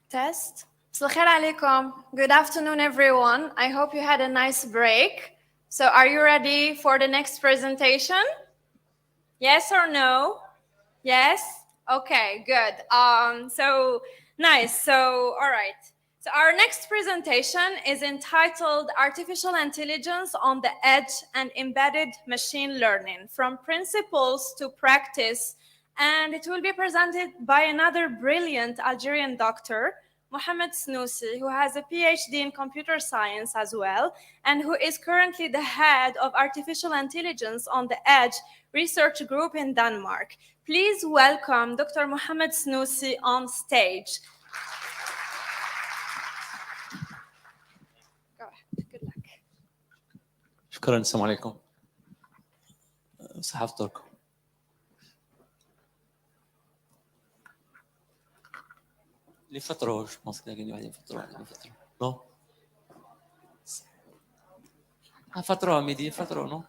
Test. مساء الخير عليكم. Good afternoon, everyone. I hope you had a nice break. So, are you ready for the next presentation? Yes or no? Yes? Okay, good. So nice. So, all right. So, our next presentation is entitled Artificial Intelligence on the Edge and Embedded Machine Learning From Principles to Practice. And it will be presented by another brilliant Algerian doctor, Mohamed Senouci, who has a PhD in computer science as well, and who is currently the head of Artificial Intelligence on the Edge Research Group in Denmark. Please welcome Dr. Mohamed Senouci on stage. Go ahead. Good luck. شكرا. السلام عليكم. صحفتكم. لفترة je pense qu'il y a une فترة. Non. فترة ميدي فترة non.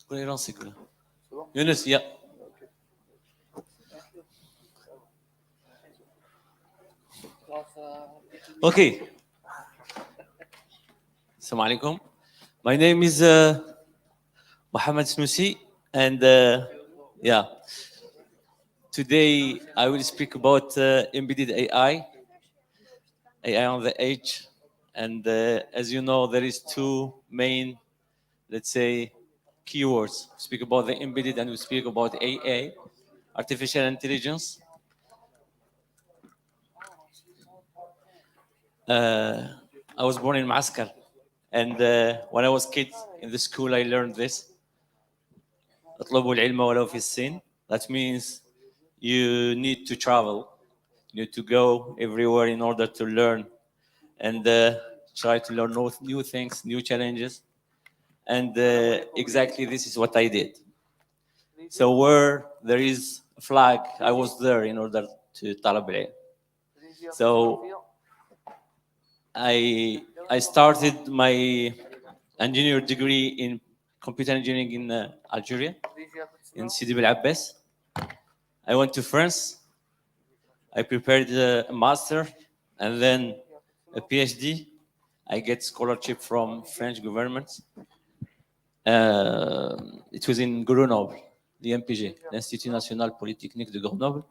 كل رانسي كله. يونس يا. Okay. Assalamu alaikum. My name is Mohamed Senouci, and yeah, today I will speak about embedded AI on the edge, and as you know, there is two main, let's say, keywords. We speak about the embedded, and we speak about AA, artificial intelligence. I was born in Moscow, and when I was a kid in the school, I learned this. اطلبوا العلم ولو في الصين. That means you need to travel, you need to go everywhere in order to learn and try to learn new things, new challenges. And exactly this is what I did. So where there is a flag, I was there in order to طلب العلم. So I started my engineer degree in computer engineering in Algeria, in Sidi Bel Abbas. I went to France. I prepared a master and then a PhD. I get scholarship from French government. It was in Grenoble, the MPG, l'Institut National Polytechnique de Grenoble.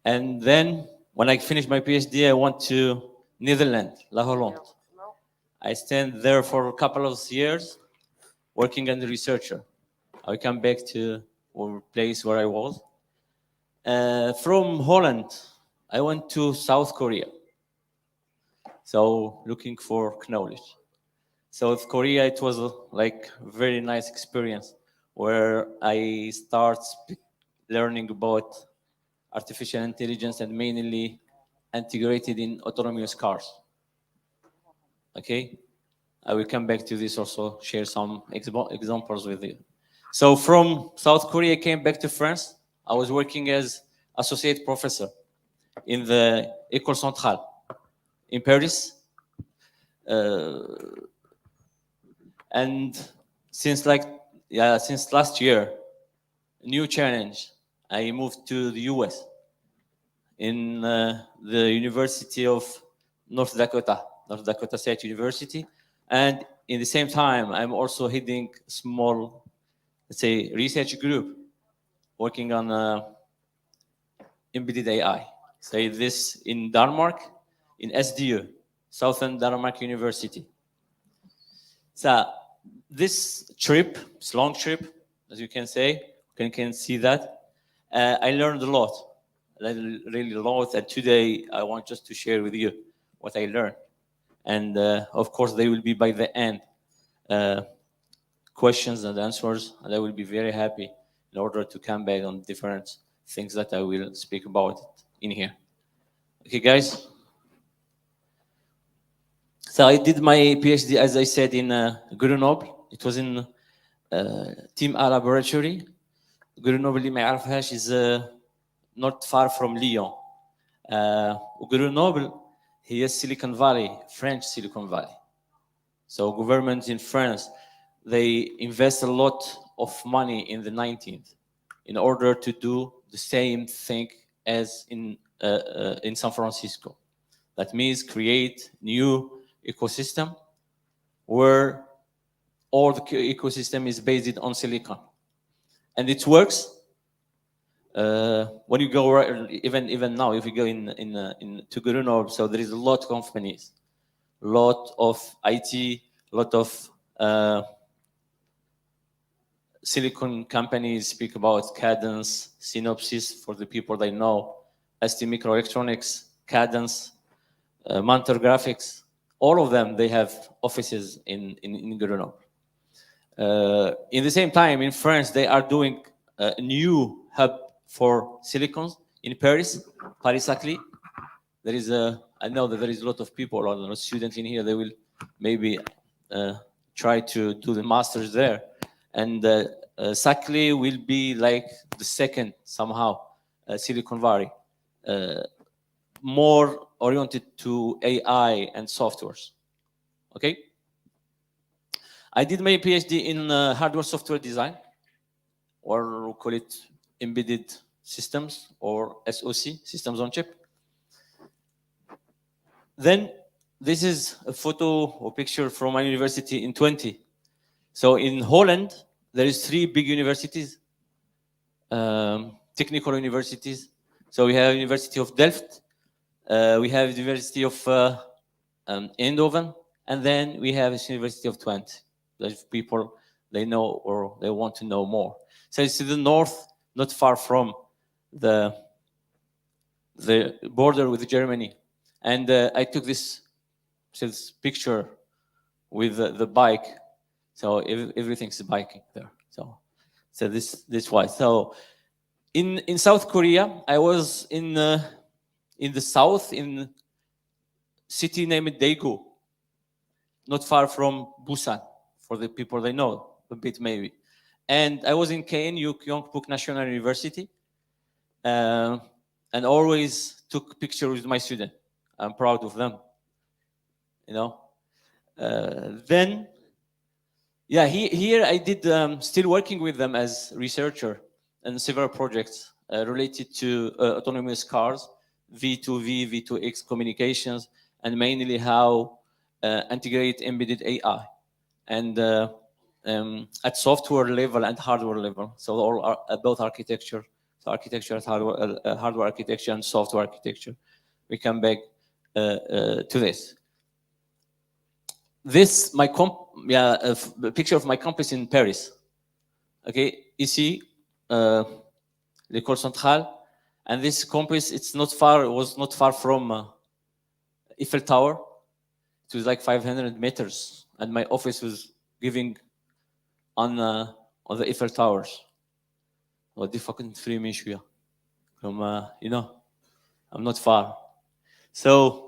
And then when I finished my PhD, I went to Netherlands, La Hollande. I stayed there for a couple of years working as a researcher. I come back to the place where I was. From Holland, I went to South Korea. So looking for knowledge. South Korea, it was like a very nice experience where I start learning about artificial intelligence and mainly integrated in autonomous cars. Okay, I will come back to this also, share some examples with you. So from South Korea, I came back to France. I was working as associate professor in the École Centrale in Paris. And since last year, new challenge, I moved to the US in the University of North Dakota State University. And in the same time, I'm also heading a small, let's say, research group working on embedded AI. Say this in Denmark, in SDU, Southern Denmark University. So this trip, it's a long trip, as you can say, you can see that. I learned a lot, really a lot. And today I want just to share with you what I learned. And of course, they will be by the end questions and answers, and I will be very happy in order to come back on different things that I will speak about in here. Okay, guys? So I did my PhD, as I said, in Grenoble. It was in Team A laboratory. Grenoble, اللي ما يعرفهاش, is not far from Lyon. Grenoble هي Silicon Valley, French Silicon Valley. So governments in France, they invest a lot of money in the 19th in order to do the same thing as in San Francisco. That means create new ecosystem where all the ecosystem is based on silicon, and it works. When you go even now, if you go to Grenoble, so there is a lot of companies, lot of IT, lot of silicon companies speak about Cadence, Synopsys for the people they know, ST Microelectronics, Cadence, Mantor Graphics. All of them, they have offices in Grenoble. In the same time, in France, they are doing a new hub for silicons in Paris, Paris-Saclay. There is I know that there is a lot of people, or students in here, they will maybe try to do the masters there. And Saclay will be like the second, somehow, Silicon Valley, more oriented to AI and softwares. Okay? I did my PhD in hardware software design, or we call it embedded systems, or SoC, systems on chip. Then this is a photo or picture from my university in 20. So in Holland, there is 3 big universities, technical universities. So we have University of Delft, we have the University of Eindhoven, and then we have the University of Twente. Those people, they know or they want to know more. So it's to the north, not far from the border with Germany. And I took this picture with the bike. So everything's biking there. So this why. So in South Korea, I was in the south, in city named Daegu, not far from Busan, for the people they know a bit maybe. And I was in KNU, Kyongpook National University, and always took pictures with my student. I'm proud of them, you know. Then, yeah, here I did still working with them as researcher and several projects related to autonomous cars, V2V, V2X communications, and mainly how integrate embedded AI, and at software level and hardware level. So all are both architecture. So architecture, hardware architecture, and software architecture. We come back to this. This a picture of my campus in Paris. Okay, ici, l'école centrale, and this campus it was not far from Eiffel Tower. It was like 500 meters, and my office was giving on the Eiffel Towers. What the fucking 3 minutes from I'm not far. So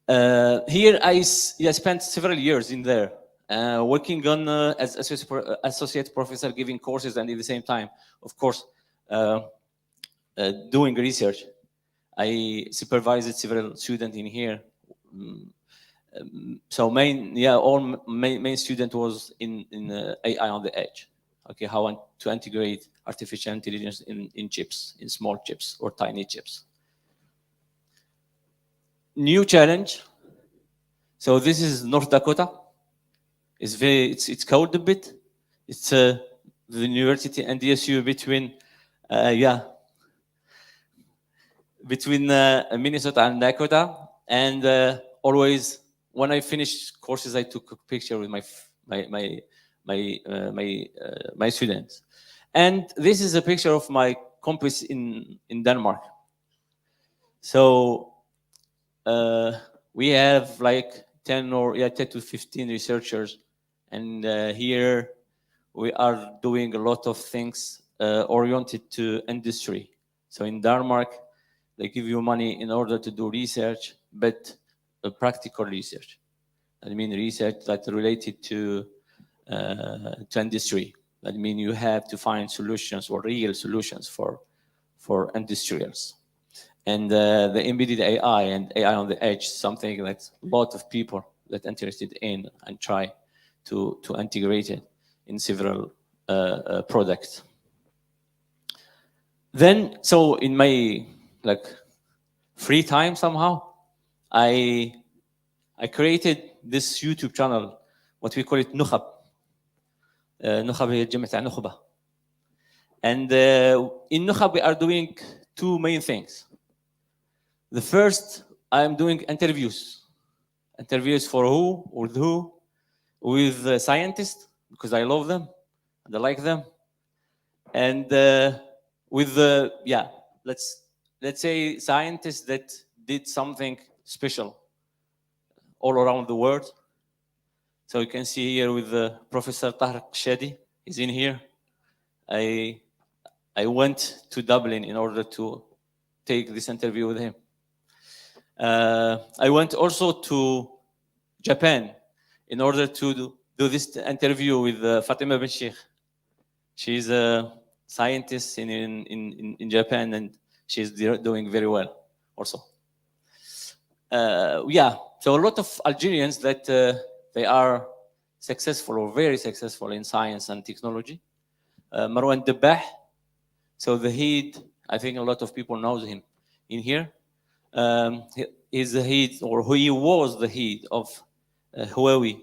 here I spent several years in there, working on as associate professor, giving courses, and at the same time, of course, doing research. I supervised several students in here. So main student was in AI on the edge. Okay, how to integrate artificial intelligence in chips, in small chips or tiny chips. New challenge. So this is North Dakota. It's cold a bit. It's the university and DSU between Minnesota and Dakota. And always when I finished courses, I took a picture with my students. And this is a picture of my campus in Denmark. So we have like 10 to 15 researchers, and here we are doing a lot of things oriented to industry. So in Denmark, they give you money in order to do research, but practical research. I mean research that's related to industry. That means you have to find solutions or real solutions for industrials. And the embedded AI and AI on the edge, something that a lot of people that interested in and try to integrate it in several products. Then, so in my like free time somehow, I created this YouTube channel, what we call it نخب. نخب هي الجمع تاع نخبة. And in نخب we are doing two main things. The first, I'm doing interviews. Interviews for who, with who, with scientists, because I love them and I like them. And with the, yeah, let's say scientists that did something special all around the world. So you can see here with Professor Tahar Shadi, he's in here. I went to Dublin in order to take this interview with him. I went also to Japan in order to do this interview with Fatima bin Sheikh. She's a scientist in Japan, and she's doing very well also. Yeah, so a lot of Algerians that they are successful or very successful in science and technology. Marwan Dabbah, so the head, I think a lot of people know him in here. He is the head, or he was the head of Huawei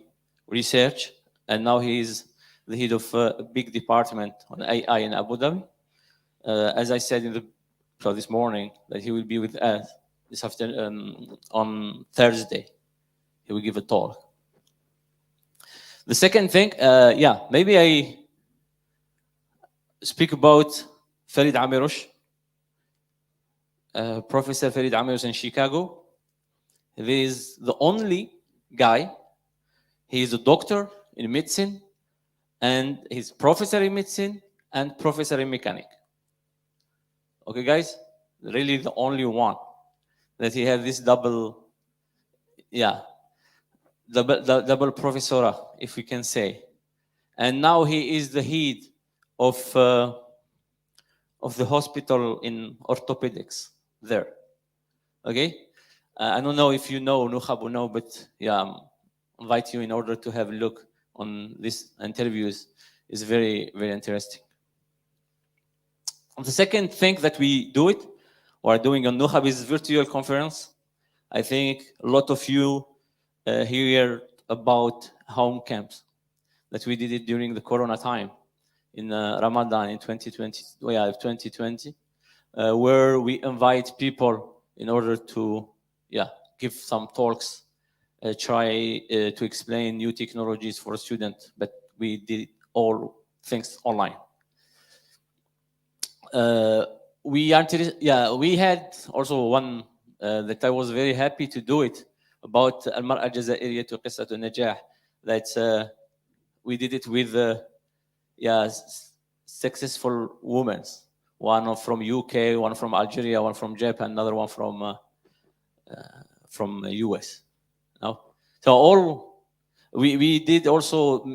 research, and now he is the head of a big department on AI in Abu Dhabi. As I said this morning, that he will be with us this afternoon on Thursday. He will give a talk. The second thing, yeah, maybe I speak about Farid Amirouche, Professor Farid Amirouche in Chicago. He is the only guy. He is a doctor in medicine, and he's professor in medicine and professor in mechanic. Okay, guys, really the only one that he had this double, yeah, double professora, if we can say. And now he is the head of the hospital in orthopedics there. Okay, I don't know if you know Nukhab or no, but yeah, invite you in order to have a look on these interviews. Is very, very interesting. The second thing that we do it, or are doing on Nukhab, is virtual conference. I think a lot of you hear about home camps that we did it during the Corona time in Ramadan in 2020, where we invite people in order to, give some talks, try to explain new technologies for a student, but we did all things online. We had also one that I was very happy to do it about المرأة الجزائرية قصة النجاح, that we did it with successful women, one from UK, one from Algeria, one from Japan, another one from US. No? So all we did also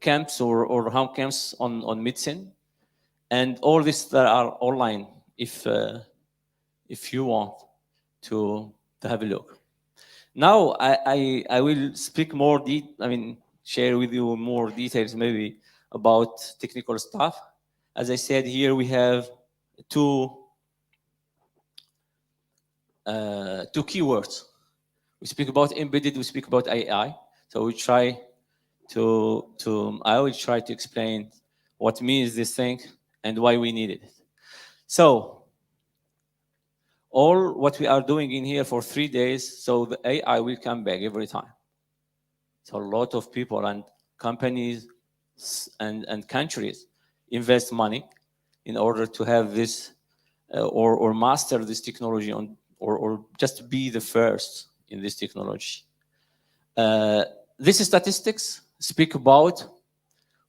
camps or home camps on medicine, and all this that are online if you want to have a look. Now I will speak more share with you more details maybe about technical stuff. As I said, here we have two keywords. We speak about embedded, we speak about AI. So we try I will try to explain what means this thing and why we need it. So all what we are doing in here for 3 days, so the AI will come back every time. So a lot of people and companies and countries invest money in order to have this or master this technology or just be the first in this technology. This statistics speak about,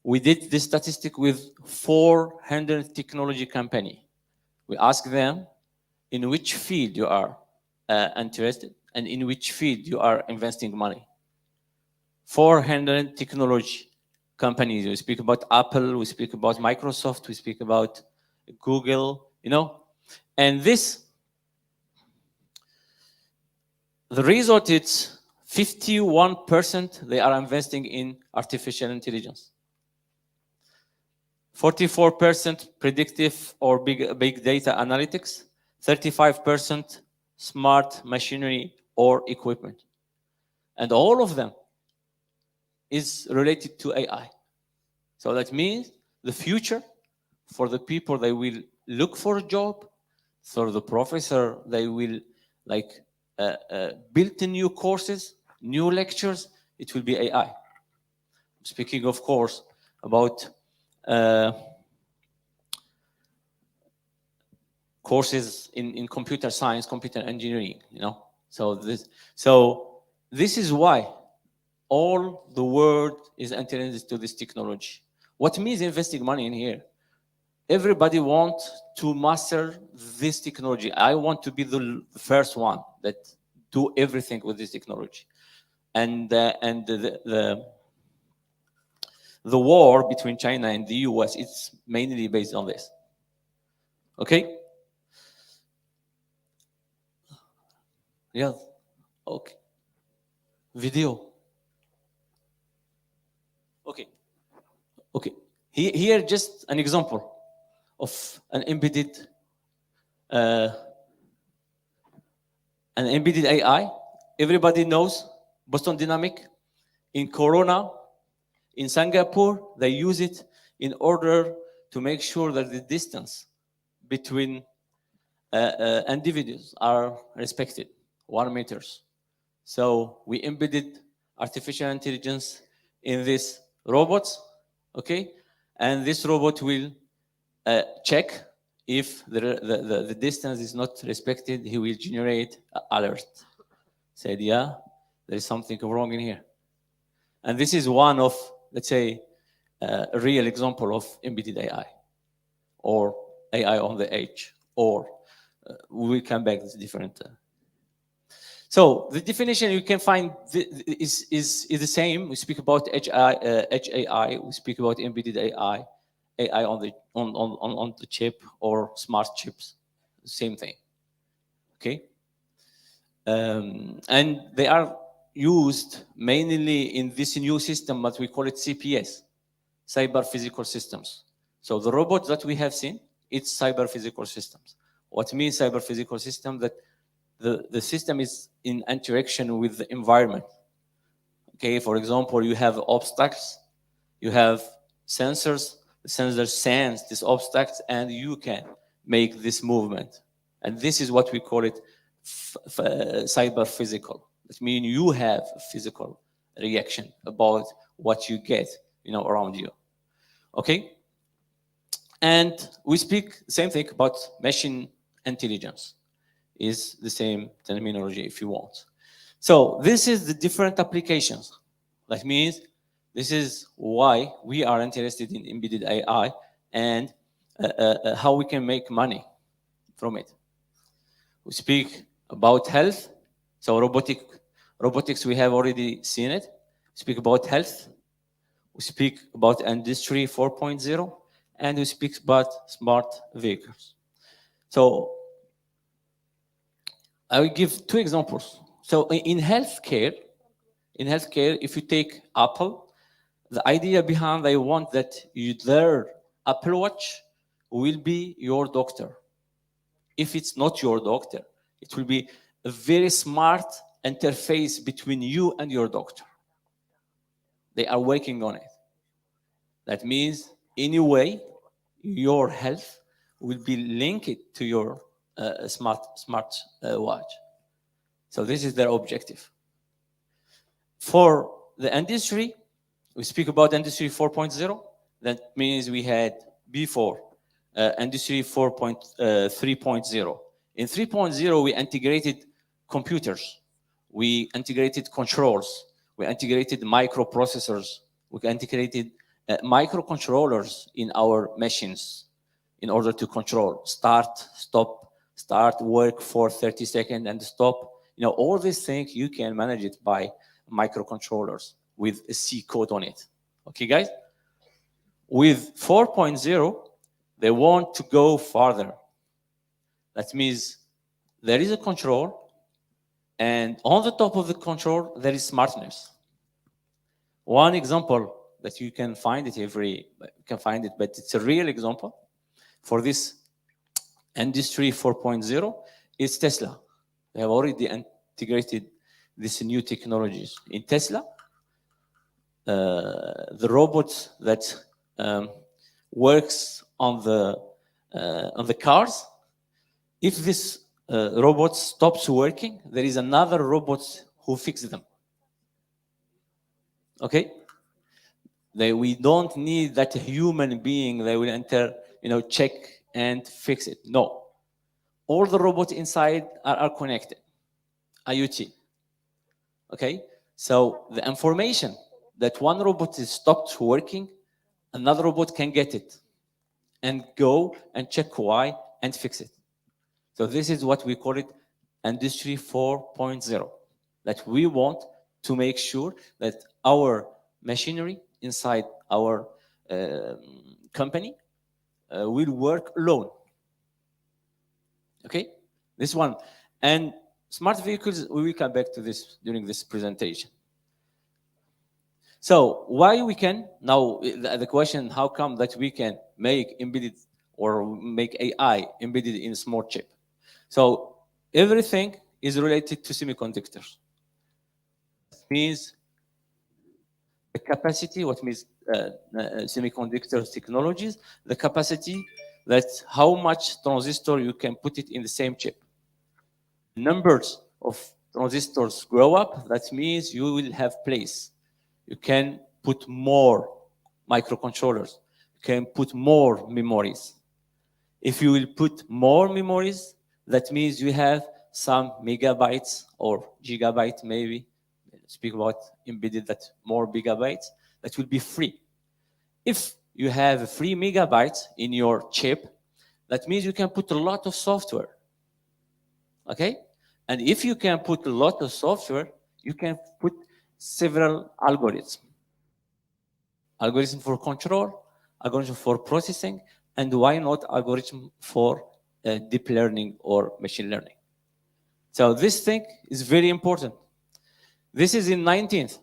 we did this statistic with 400 technology company. We ask them in which field you are interested and in which field you are investing money. 400 technology companies. We speak about Apple, we speak about Microsoft, we speak about Google, and the result is 51% they are investing in artificial intelligence. 44% predictive or big data analytics, 35% smart machinery or equipment. And all of them is related to AI. So that means the future for the people, they will look for a job. For the professor, they will build new courses, new lectures. It will be AI. Speaking, of course, about courses in computer science, computer engineering, So this is why all the world is entering into this technology. What means investing money in here? Everybody wants to master this technology. I want to be the first one that do everything with this technology. And the war between China and the US, it's mainly based on this. Okay? Yeah. Okay. Video. Okay. Okay. Here just an example of an embedded AI. Everybody knows Boston Dynamic. In Corona, in Singapore, they use it in order to make sure that the distance between individuals are respected, 1 meters. So we embedded artificial intelligence in this robots, okay? And this robot will check if the distance is not respected. He will generate alert. Said, yeah, there is something wrong in here. And this is one of, let's say, a real example of embedded AI or AI on the edge, or we come back to different. So the definition you can find is the same. We speak about edge AI. We speak about embedded AI, AI on the chip or smart chips. Same thing. Okay. And they are used mainly in this new system, but we call it CPS, cyber physical systems. So the robots that we have seen, it's cyber physical systems. What means cyber physical system? That the system is in interaction with the environment. Okay, for example, you have obstacles, you have sensors, the sensor sense these obstacles, and you can make this movement. And this is what we call it cyber physical. That means you have a physical reaction about what you get, around you. Okay? And we speak same thing about machine intelligence. Is the same terminology if you want. So this is the different applications. That means this is why we are interested in embedded AI and how we can make money from it. We speak about health. So robotics, we have already seen it. We speak about health. We speak about Industry 4.0, and we speak about smart vehicles. So I will give two examples. So in healthcare, if you take Apple, the idea behind they want that their Apple Watch will be your doctor. If it's not your doctor, it will be a very smart interface between you and your doctor. They are working on it. That means, anyway, your health will be linked to your smart watch. So this is their objective. For the industry, we speak about Industry 4.0. That means we had before Industry 3.0. In 3.0, we integrated computers. We integrated controls. We integrated microprocessors. We integrated microcontrollers in our machines in order to control start, stop, start, work for 30 seconds and stop. All these things, you can manage it by microcontrollers with a C code on it. Okay, guys? With 4.0, they want to go farther. That means there is a control, and on the top of the control, there is smartness. One example that you can find it but it's a real example for this industry 4.0 is Tesla. They have already integrated these new technologies in Tesla. The robots that works on the cars. If this robot stops working, there is another robot who fixes them. Okay, we don't need that human being that will enter, check and fix it. No, all the robots inside are connected, IoT. Okay, so the information that one robot is stopped working, another robot can get it and go and check why and fix it. So this is what we call it Industry 4.0, that we want to make sure that our machinery inside our company will work alone. Okay, this one. And smart vehicles, we will come back to this during this presentation. So why we can, now the question, how come that we can make embedded or make AI embedded in a small chip? So everything is related to semiconductors. It means the capacity, what means semiconductor technologies, the capacity, that's how much transistor you can put it in the same chip. Numbers of transistors grow up, that means you will have place. You can put more microcontrollers. You can put more memories. If you will put more memories, that means you have some megabytes or gigabyte maybe. Speak about embedded, that more gigabytes, that will be free. If you have 3 megabytes in your chip, that means you can put a lot of software. Okay? And if you can put a lot of software, you can put several algorithms. Algorithm for control, algorithm for processing, and why not algorithm for deep learning or machine learning. So this thing is very important. This is in 19th.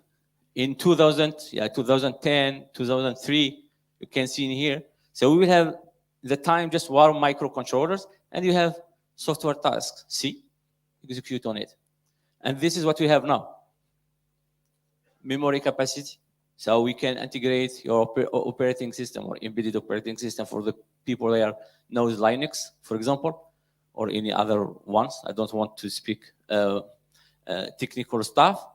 In 2010, 2003, you can see in here. So we will have the time just one microcontrollers, and you have software tasks. See, execute on it. And this is what we have now. Memory capacity. So we can integrate your operating system or embedded operating system for the people that knows Linux, for example, or any other ones. I don't want to speak technical stuff,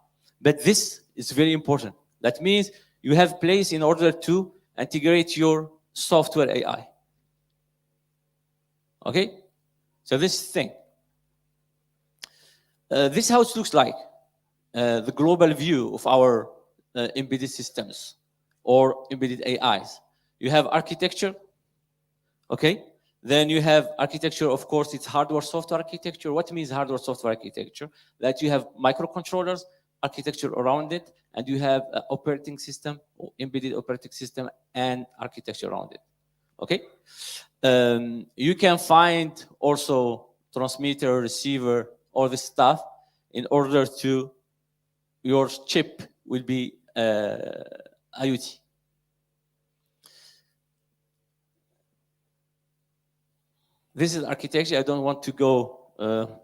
but this is very important. That means you have place in order to integrate your software AI. Okay? So this thing. This is how it looks like. The global view of our embedded systems or embedded AIs. You have architecture, okay? Then you have architecture, of course, it's hardware software architecture. What means hardware software architecture? That you have microcontrollers, architecture around it, and you have operating system, or embedded operating system, and architecture around it, okay? You can find also transmitter, receiver, all this stuff in order to your chip will be IoT. This is architecture. I don't want to go,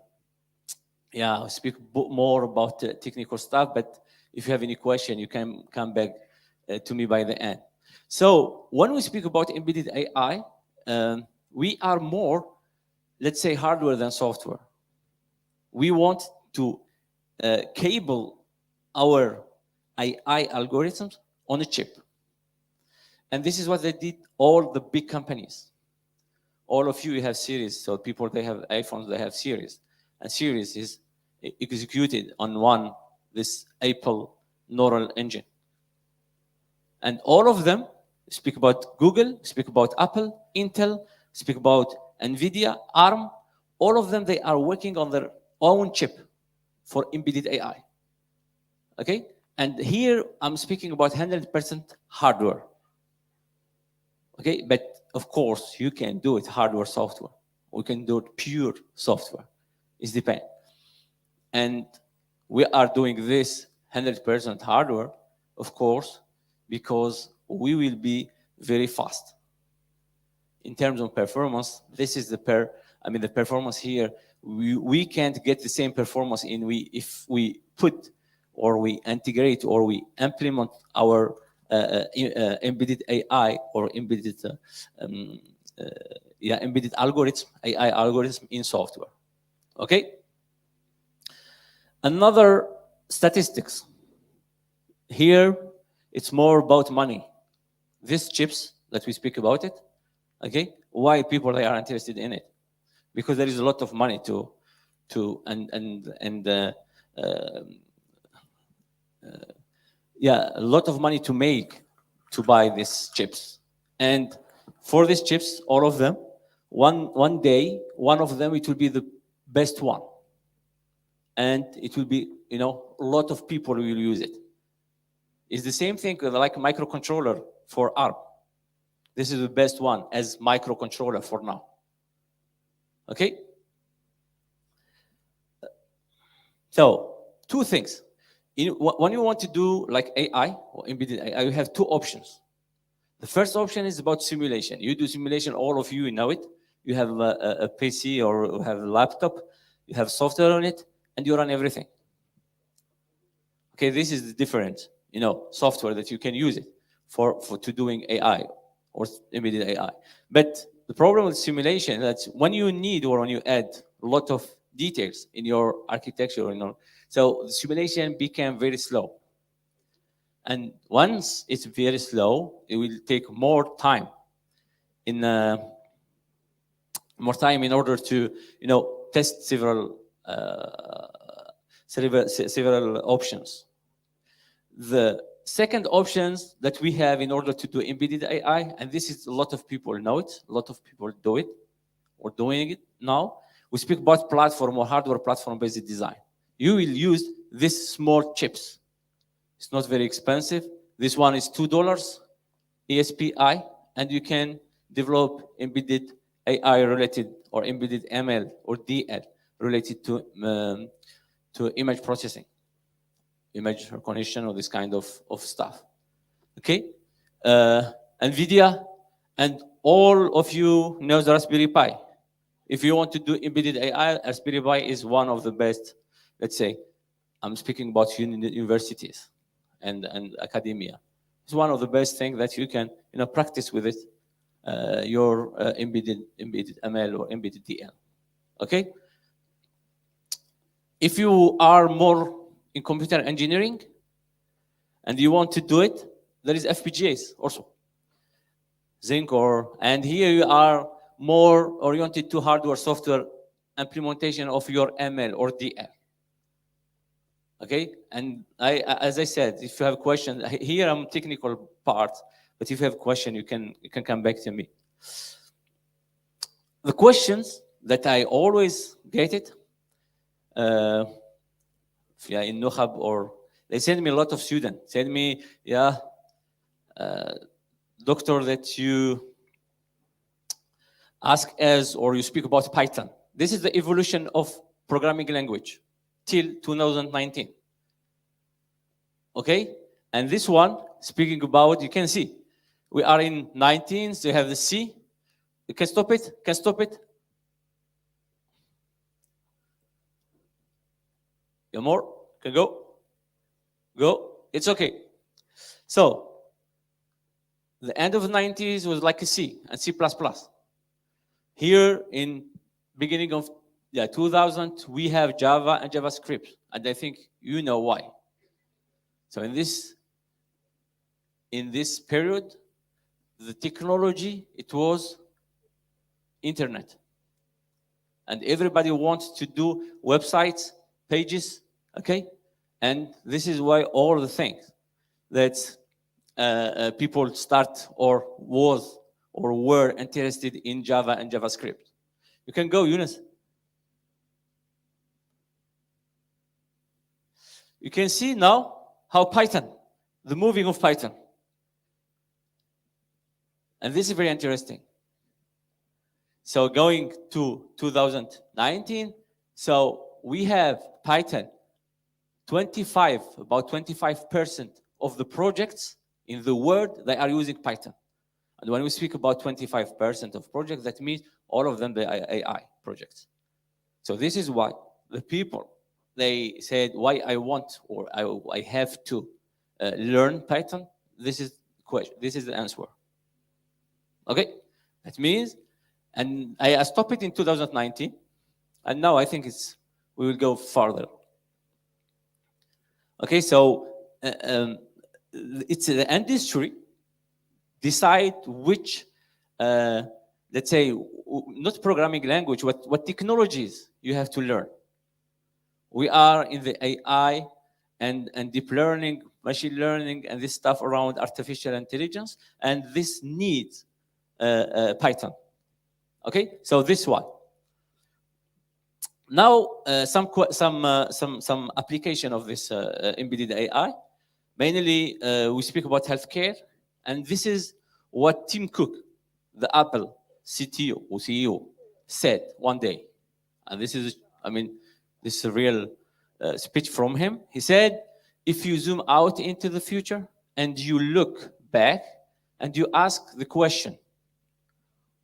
speak more about the technical stuff, but if you have any question, you can come back to me by the end. So when we speak about embedded AI, we are more, let's say, hardware than software. We want to cable our AI algorithms on a chip. And this is what they did, all the big companies. All of you have Series, so people, they have iPhones, they have Series. And Series is executed on this Apple neural engine. And all of them speak about Google, speak about Apple, Intel, speak about NVIDIA, ARM. All of them, they are working on their own chip for embedded AI. Okay? And here I'm speaking about 100% hardware. Okay, but of course you can do it hardware, software. We can do it pure software. It depends. And we are doing this 100% hardware, of course, because we will be very fast. In terms of performance, this is the performance here. We can't get the same performance if we put or we integrate or we implement our embedded AI or embedded embedded algorithm, AI algorithm in software. Okay. Another statistics. Here, it's more about money. These chips that we speak about it, okay, why people they are interested in it? Because there is a lot of money a lot of money to make to buy these chips. And for these chips, all of them, one day, one of them, it will be the best one. And it will be, a lot of people will use it. It's the same thing like a microcontroller for ARM. This is the best one as microcontroller for now. Okay? So, two things. When you want to do like AI or embedded AI, you have two options. The first option is about simulation. You do simulation, all of you know it. You have a PC or you have a laptop, you have software on it, and you run everything. Okay, this is the different, software that you can use it for to doing AI or embedded AI. But the problem with simulation is that when you need or when you add a lot of details in your architecture, so the simulation became very slow. And once it's very slow, it will take more time in order to test several options. The second options that we have in order to do embedded AI, and this is a lot of people know it, a lot of people do it or doing it now. We speak about platform or hardware platform-based design. You will use these small chips. It's not very expensive. This one is $2 ESPI, and you can develop embedded AI related or embedded ML or DL related to image processing, image recognition, or this kind of stuff. Okay, NVIDIA and all of you know the Raspberry Pi. If you want to do embedded AI, Raspberry Pi is one of the best. Let's say, I'm speaking about universities and academia. It's one of the best things that you can practice with it, your embedded ML or embedded DL. Okay. If you are more in computer engineering and you want to do it, there is FPGAs also, Zinc, and here you are more oriented to hardware software implementation of your ML or DL. Okay, and as I said, if you have questions, here I'm technical part, but if you have a question, you can come back to me. The questions that I always get it, in Nukhab, or they send me a lot of students, send me, doctor, that you ask as, or you speak about Python. This is the evolution of programming language till 2019. Okay, and this one speaking about, you can see we are in 19, so you have the C. You can stop it, You more? Can go? It's okay. So the end of the 90s was like a C and C++. Here in beginning of 2000, we have Java and JavaScript, and I think you know why. So in this period, the technology, it was internet, and everybody wants to do websites, pages, okay? And this is why all the things that people start or were interested in Java and JavaScript. You can go, Yunus. You can see now how Python, the moving of Python. And this is very interesting. So going to 2019, so we have Python, about 25% of the projects in the world, they are using Python. And when we speak about 25% of projects, that means all of them, they are AI projects. So this is why the people, they said, why I want or I have to learn Python. This is question. This is the answer. Okay, that means, and I stopped it in 2019, and now I think we will go further. Okay, so it's the industry decide which, let's say, not programming language, what technologies you have to learn. We are in the AI and deep learning, machine learning, and this stuff around artificial intelligence, and this needs Python. Okay, so this one. Now, some application of this embedded AI. Mainly, we speak about healthcare, and this is what Tim Cook, the Apple CTO or CEO, said one day. And this is, I mean, this is a real speech from him. He said, if you zoom out into the future and you look back and you ask the question,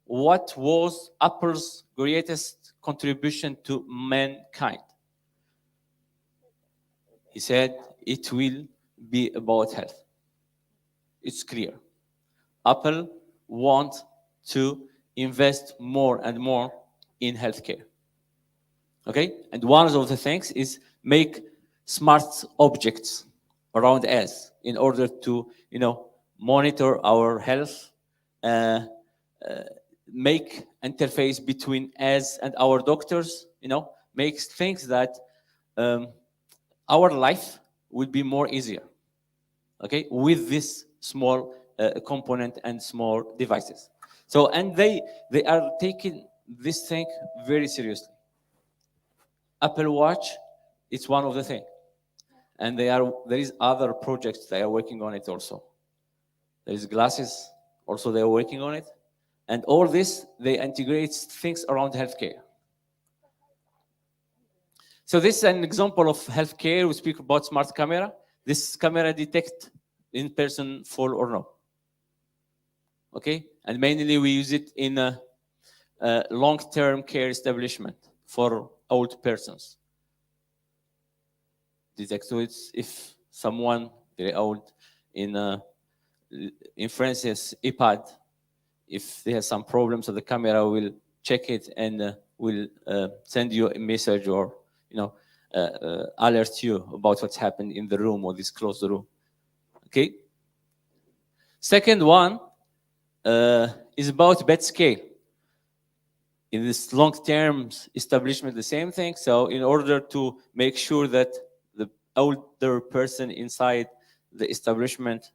what was Apple's greatest contribution to mankind? He said, it will be about health. It's clear. Apple wants to invest more and more in healthcare. Okay? And one of the things is make smart objects around us in order to, monitor our health, make interface between us and our doctors, makes things that our life will be more easier, okay, with this small component and small devices. So, and they are taking this thing very seriously. Apple Watch, it's one of the things. And there is other projects they are working on it also. There is glasses, also they are working on it. And all this, they integrate things around healthcare. So this is an example of healthcare. We speak about smart camera. This camera detects in-person fall or no. Okay? And mainly we use it in a long-term care establishment for old persons. Detects if someone very old in France's iPad, if they have some problems, so the camera will check it and will send you a message or alert you about what's happened in the room or this closed room. Okay. Second one is about bed scale. In this long-term establishment, the same thing. So in order to make sure that the older person inside the establishment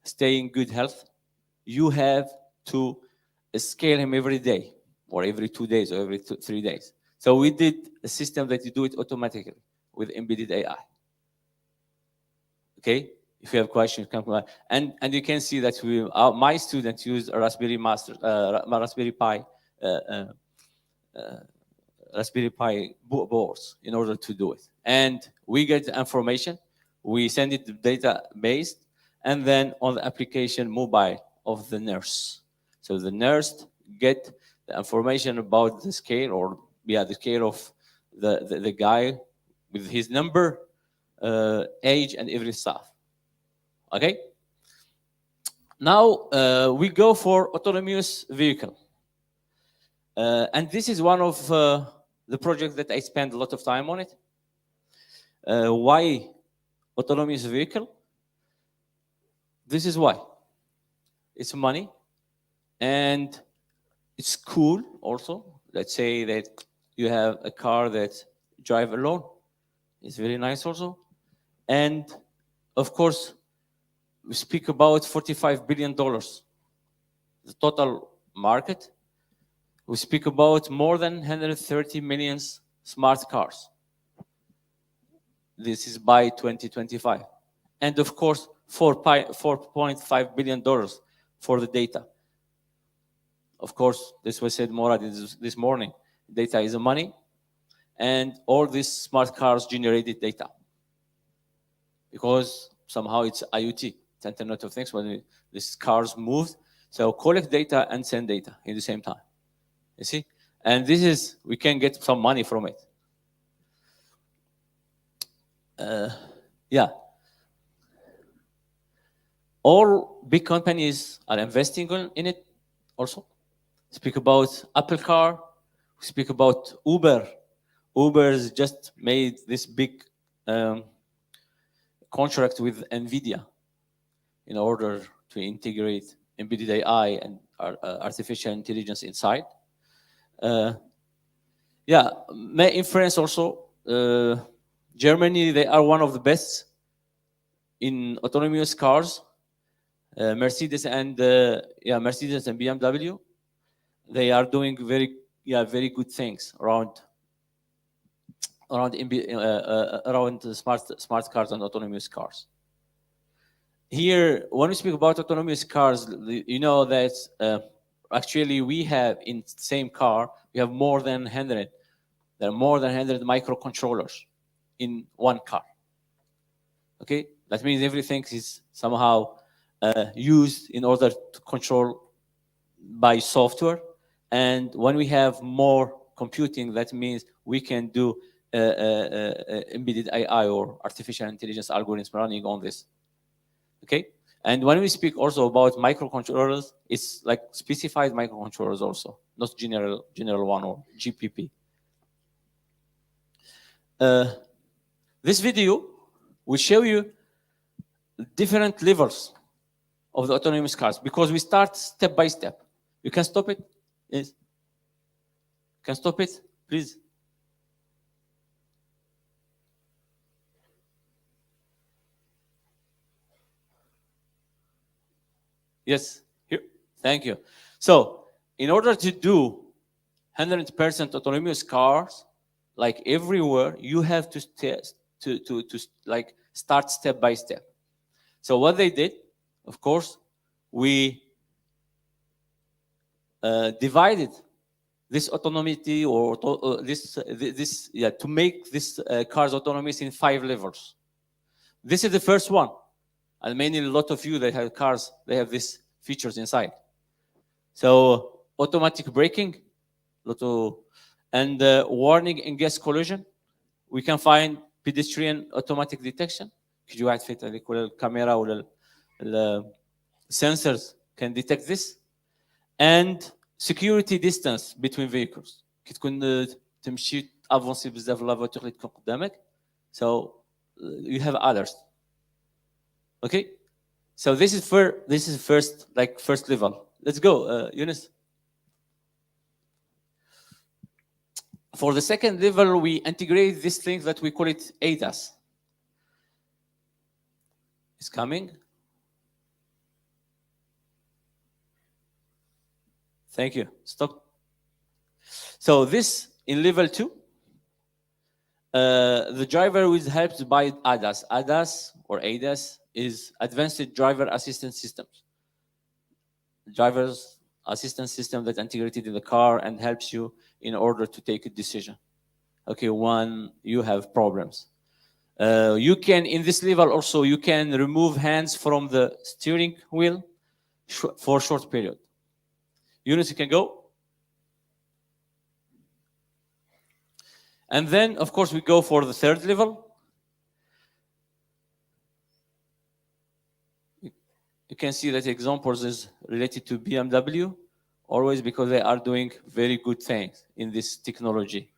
stay in good health, you have to scale him every day or every 2 days or every 3 days. So we did a system that you do it automatically with embedded AI. Okay, if you have questions, come. And you can see that my students used a Raspberry Pi boards in order to do it. And we get the information, we send it to database, and then on the application mobile of the nurse. So the nurse get the information about the scale or the scale of the guy with his number, age, and every stuff. Okay? Now we go for autonomous vehicle. And this is one of the projects that I spend a lot of time on it. Why autonomous vehicle? This is why. It's money and it's cool also. Let's say that you have a car that drive alone. It's very nice also. And of course, we speak about $45 billion, the total market. We speak about more than 130 million smart cars. This is by 2025. And of course, $4.5 billion for the data. Of course, this was said Morad this morning. Data is money, and all these smart cars generated data. Because somehow it's IoT, it's Internet of Things, when these cars move. So collect data and send data in the same time. You see? And this is, we can get some money from it. Yeah. All big companies are investing in it also. Speak about Apple Car, speak about Uber. Uber's just made this big contract with NVIDIA in order to integrate embedded AI and artificial intelligence inside. Yeah, may influence also. Germany, they are one of the best in autonomous cars. Mercedes and Mercedes and BMW, they are doing very good things around smart cars and autonomous cars. Here, when we speak about autonomous cars, you know that actually we have in the same car, we have more than 100. There are more than 100 microcontrollers in one car. Okay, that means everything is somehow used in order to control by software. And when we have more computing, that means we can do embedded AI or artificial intelligence algorithms running on this. Okay, and when we speak also about microcontrollers, it's like specified microcontrollers also, not general one or GPP. This video will show you different levels of the autonomous cars, because we start step by step. You can stop it. Yes. Can stop it, please. Yes, here. Thank you. So, in order to do 100% autonomous cars, like everywhere, you have to like start step by step. So what they did, of course, we divided this autonomy or to make this cars autonomous in 5 levels. This is the first one, and mainly a lot of you that have cars, they have these features inside. So automatic braking, and warning in gas collision. We can find pedestrian automatic detection. الكاميرا ولا sensors can detect this, and security distance between vehicles. كي تكون تمشي افونسي بزاف لا فواتور اللي تكون قدامك, so you have others. Okay, so this is first level. Let's go, Yunus. For the second level, we integrate this thing that we call it ADAS. It's coming. Thank you. Stop. So this, in level 2, the driver is helped by ADAS. ADAS or ADAS is Advanced Driver Assistance Systems. Driver's assistance system that integrated in the car and helps you in order to take a decision. Okay, when you have problems. You can, in this level also, you can remove hands from the steering wheel for a short period. Yunus, you can go. And then, of course, we go for the third level. You can see that examples is related to BMW, always because they are doing very good things in this technology,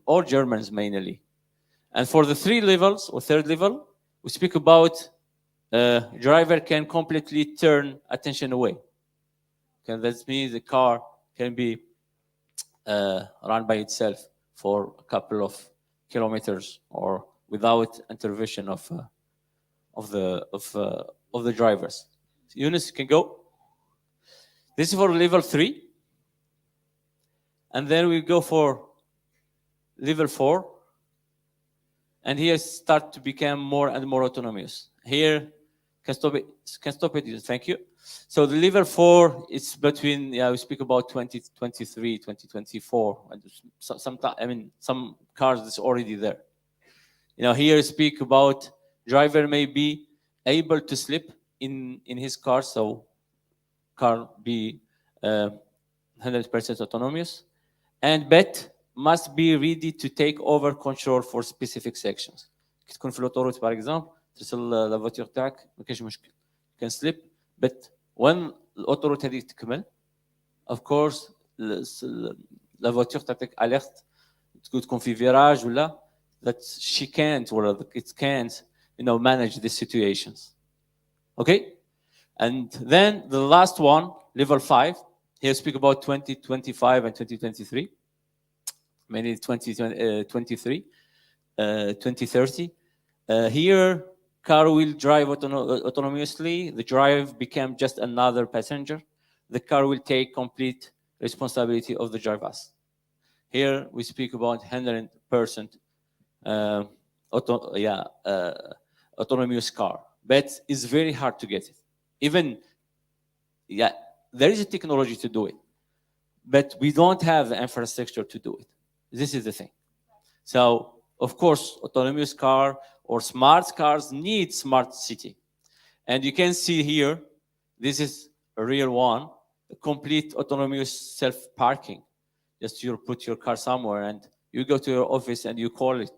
or Germans mainly. And for the 3 levels or third level, we speak about driver can completely turn attention away. Okay, that means the car can be run by itself for a couple of kilometers or without intervention of the drivers. Yunus, can go. This is for level 3, and then we go for level 4, and here start to become more and more autonomous. Here, can stop it. Thank you. So the level 4 is between, we speak about 2023, 2024, and some cars is already there. Here speak about driver may be able to sleep in his car, so car be 100% autonomous, and bet must be ready to take over control for specific sections. كي تكون في الاوتوروت باغ اكزومبل ترسل لا فواتور تاعك ما كاينش مشكل كان سليب but when الاوتوروت هذيك تكمل of course لا فواتور تعطيك alert تكون في فيراج ولا that she can't or it can't manage these situations. Okay, and then the last one, level 5, here speak about 2025 and 2023, mainly 2023, 2030. Here car will drive autonomously. The driver became just another passenger. The car will take complete responsibility of the drivers. Here we speak about 100% autonomous car, but it's very hard to get it. Even, there is a technology to do it, but we don't have the infrastructure to do it. This is the thing. So, of course, autonomous car or smart cars need smart city. And you can see here, this is a real one, a complete autonomous self-parking. Just you put your car somewhere and you go to your office and you call it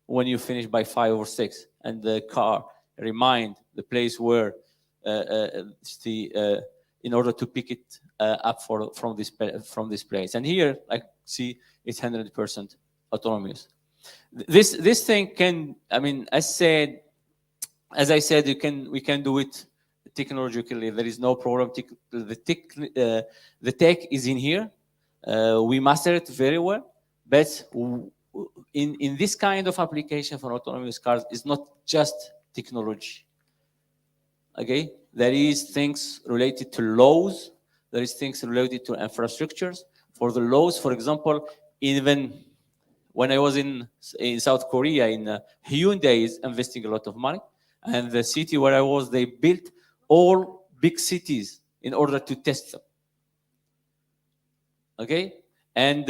when you finish by 5 or 6, and the car remind the place where in order to pick it up from this place. And here I see it's 100% autonomous. This thing can, as I said, we can do it technologically. There is no problem. The tech is in here. We master it very well, but in this kind of application for autonomous cars, it's not just technology. Okay, there is things related to laws. There is things related to infrastructures. For the laws, for example, even when I was in South Korea, in Hyundai is investing a lot of money, and the city where I was, they built all big cities in order to test them. Okay, and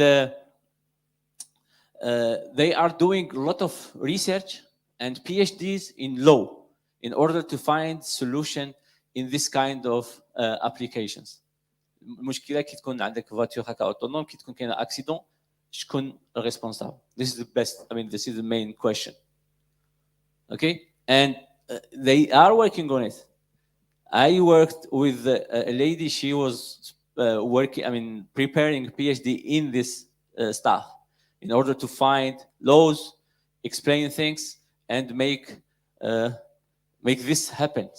they are doing a lot of research and PhDs in law in order to find solution in this kind of applications. المشكله كي تكون عندك فاتور هكا اوتونوم كي تكون كاينه اكسيدون شكون responsible? This is the best. This is the main question. Okay, and they are working on it. I worked with a lady. She was working, preparing PhD in this stuff in order to find laws, explain things, and make this happen.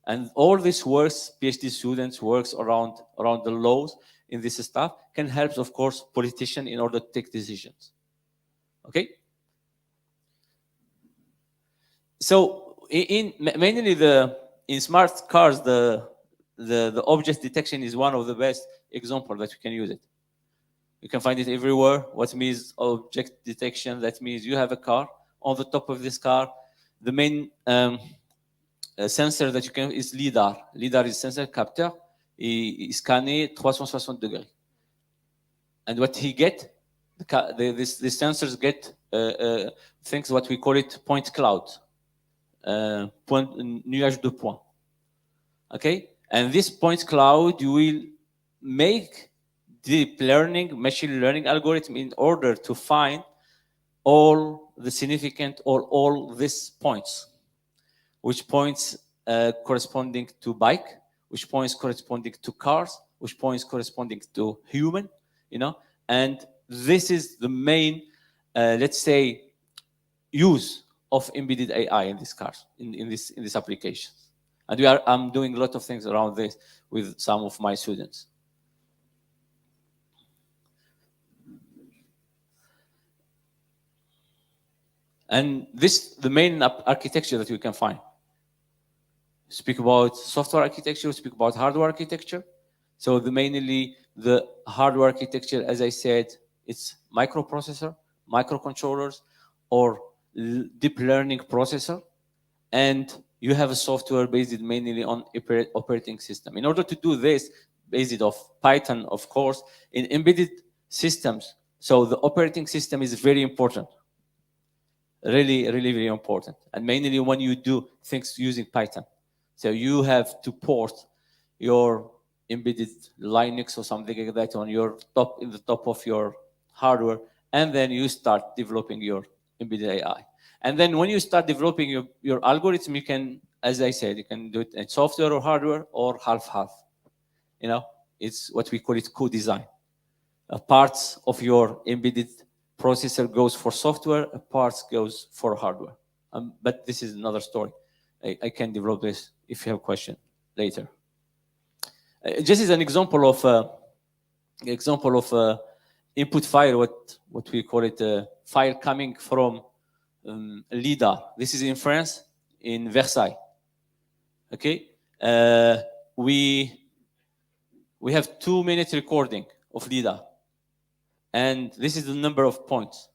And all this works, PhD students works around the laws in this stuff, can help, of course, politicians in order to take decisions. Okay? So mainly in smart cars, the object detection is one of the best examples that you can use it. You can find it everywhere. What means object detection? That means you have a car. On the top of this car, the main sensor that you can is LIDAR. LIDAR is sensor capteur. Il scanne 360 degrees. And what he get, the sensors get things what we call it point cloud, nuage de points. Okay, and this point cloud you will make deep learning, machine learning algorithm in order to find all the significant or all these points, which points corresponding to bike, which points corresponding to cars, which points corresponding to human, and this is the main, let's say, use of embedded AI in these cars, in these applications. And I'm doing a lot of things around this with some of my students. And this the main architecture that we can find. Speak about software architecture, speak about hardware architecture. So mainly the hardware architecture, as I said, it's microprocessor, microcontrollers, or deep learning processor. And you have a software based mainly on operating system. In order to do this, based off Python, of course, in embedded systems, so the operating system is very important. really, really very important. And mainly when you do things using Python. So you have to port your embedded Linux or something like that on your top, in the top of your hardware, and then you start developing your embedded AI. And then when you start developing your algorithm, you can, as I said, you can do it in software or hardware or half-half. You know, it's what we call it co-design. Parts of your embedded processor goes for software, parts goes for hardware. But this is another story. I can develop this if you have a question later. Just as an example of input file, what we call it, a file coming from LIDAR. This is in France, in Versailles. Okay, we have 2-minute recording of LIDAR, and this is the number of points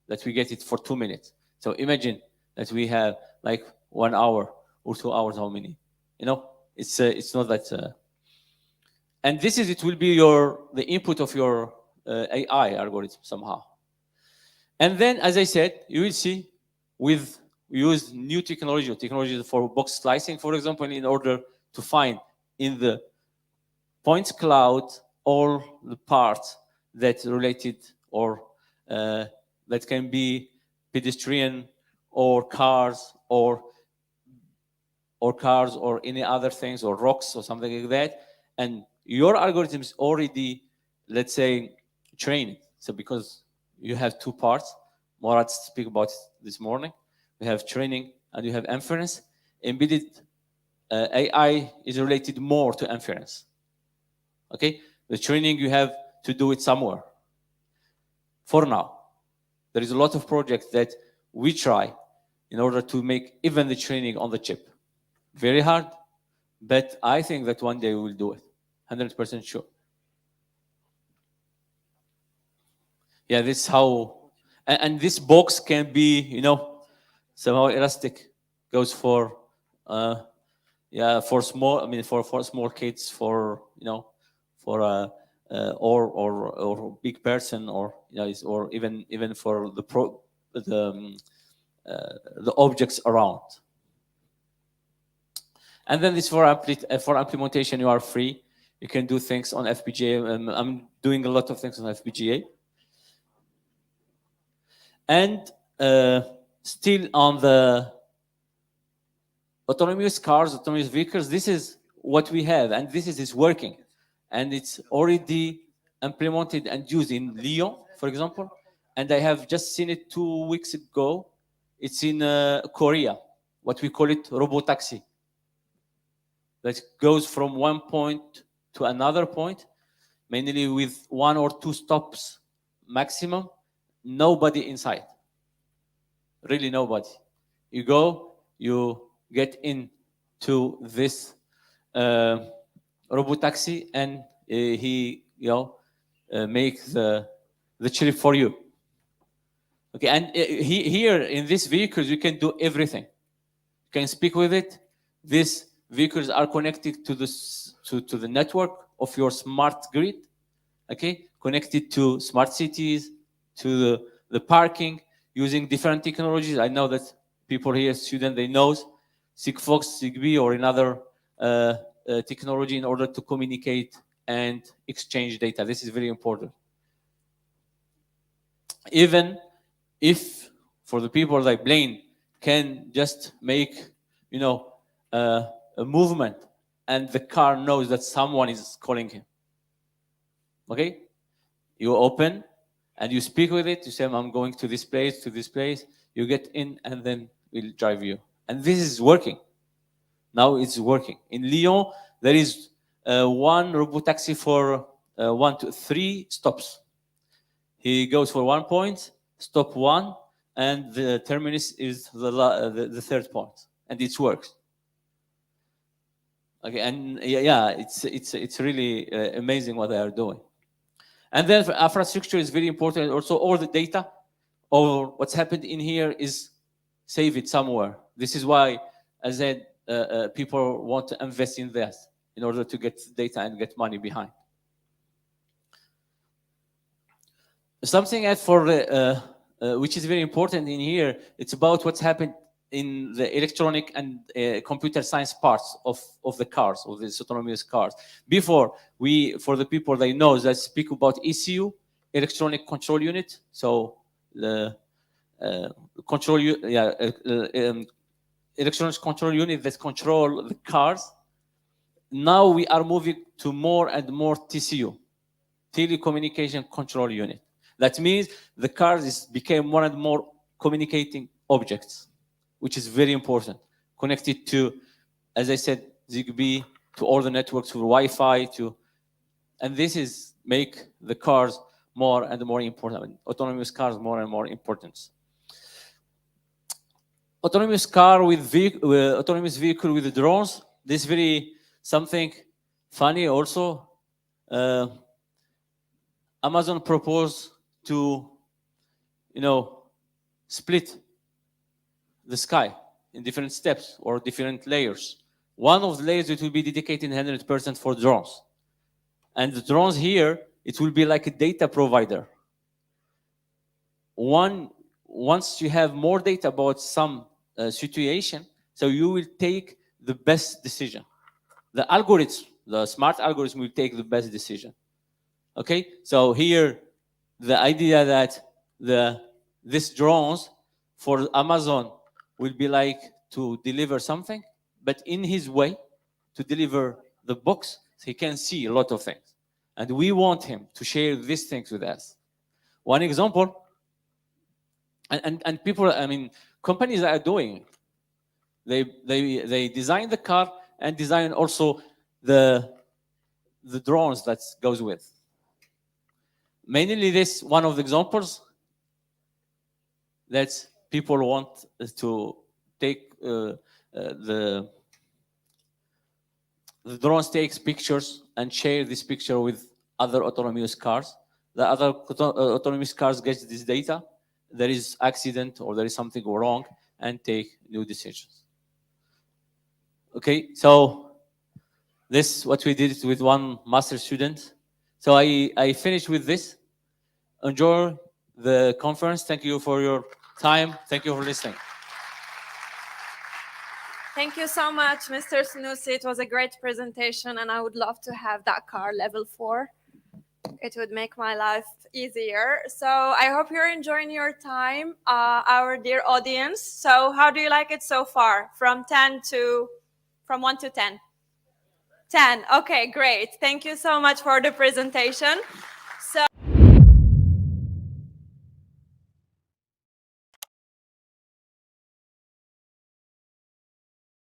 that we get it for 2 minutes. So imagine that we have like 1 hour or 2 hours. How many? You know, it's not that. And it will be the input of your AI algorithm somehow. And then, as I said, you will see we use new technology for box slicing, for example, in order to find in the points cloud all the parts that related or that can be pedestrian or cars or any other things or rocks or something like that. And your algorithm is already, let's say, trained. So because you have 2 parts, Morad speak about this morning, we have training and you have inference. Embedded AI is related more to inference. Okay, the training you have to do it somewhere. For now, there is a lot of projects that we try in order to make even the training on the chip. Very hard, but I think that one day we will do it. 100% sure. Yeah, this is how, and this box can be, you know, somehow elastic. Goes for, for small. I mean, for small kids, for for or big person, or or even for the objects around. And then this for implementation, you are free. You can do things on FPGA. I'm doing a lot of things on FPGA. And still on the autonomous cars, autonomous vehicles, this is what we have, and this is working. And it's already implemented and used in Lyon, for example. And I have just seen it 2 weeks ago. It's in Korea, what we call it robotaxi. That goes from one point to another point, mainly with 1 or 2 stops maximum. Nobody inside. Really nobody. You go, you get into this robotaxi, and he make the trip for you. Okay, and here in these vehicles you can do everything. You can speak with it. These vehicles are connected to the network of your smart grid. Okay, connected to smart cities, to the parking, using different technologies. I know that people here, students, they know Sigfox, Zigbee, or another technology in order to communicate and exchange data. This is very important. Even if for the people like Blaine can just make, a movement, and the car knows that someone is calling him. Okay, you open and you speak with it. You say, "I'm going to this place, to this place." You get in, and then we'll drive you. And this is working. Now it's working. In Lyon, there is one robotaxi for 1 to 3 stops. He goes for 1 point, stop 1, and the terminus is the third point, and it works. Okay, and it's really amazing what they are doing. And then infrastructure is very important. Also, all the data or what's happened in here is save it somewhere. This is why, as I said, people want to invest in this in order to get data and get money behind. Something else for which is very important in here. It's about what's happened in the electronic and computer science parts of the cars, of these autonomous cars. Before, for the people that know, that speak about ECU, electronic control unit. So the electronic control unit that control the cars. Now we are moving to more and more TCU, telecommunication control unit. That means the cars became more and more communicating objects, which is very important. Connected to, as I said, Zigbee, to all the networks, to Wi-Fi, and this is make the cars more and more important. Autonomous cars more and more important. Autonomous car with autonomous vehicle with drones. This very something funny also. Amazon proposed to, split the sky in different steps or different layers. One of the layers, it will be dedicated 100% for drones. And the drones here, it will be like a data provider. Once you have more data about some situation, so you will take the best decision. The algorithm, the smart algorithm will take the best decision. Okay, so here, the idea that this drones for Amazon will be like to deliver something, but in his way to deliver the box, so he can see a lot of things. And we want him to share these things with us. One example, and people, I mean, companies are doing, they design the car and design also the drones that goes with. Mainly this, one of the examples that people want to take the drones takes pictures and share this picture with other autonomous cars. The other autonomous cars get this data. There is accident or there is something go wrong and take new decisions. Okay, so this is what we did with one master student. So I finished with this. Enjoy the conference. Thank you for your time. Thank you for listening. Thank you so much, Mr. Senouci. It was a great presentation, and I would love to have that car level 4. It would make my life easier. So I hope you're enjoying your time, our dear audience. So how do you like it so far? From 1 to 10? 10. Okay, great. Thank you so much for the presentation.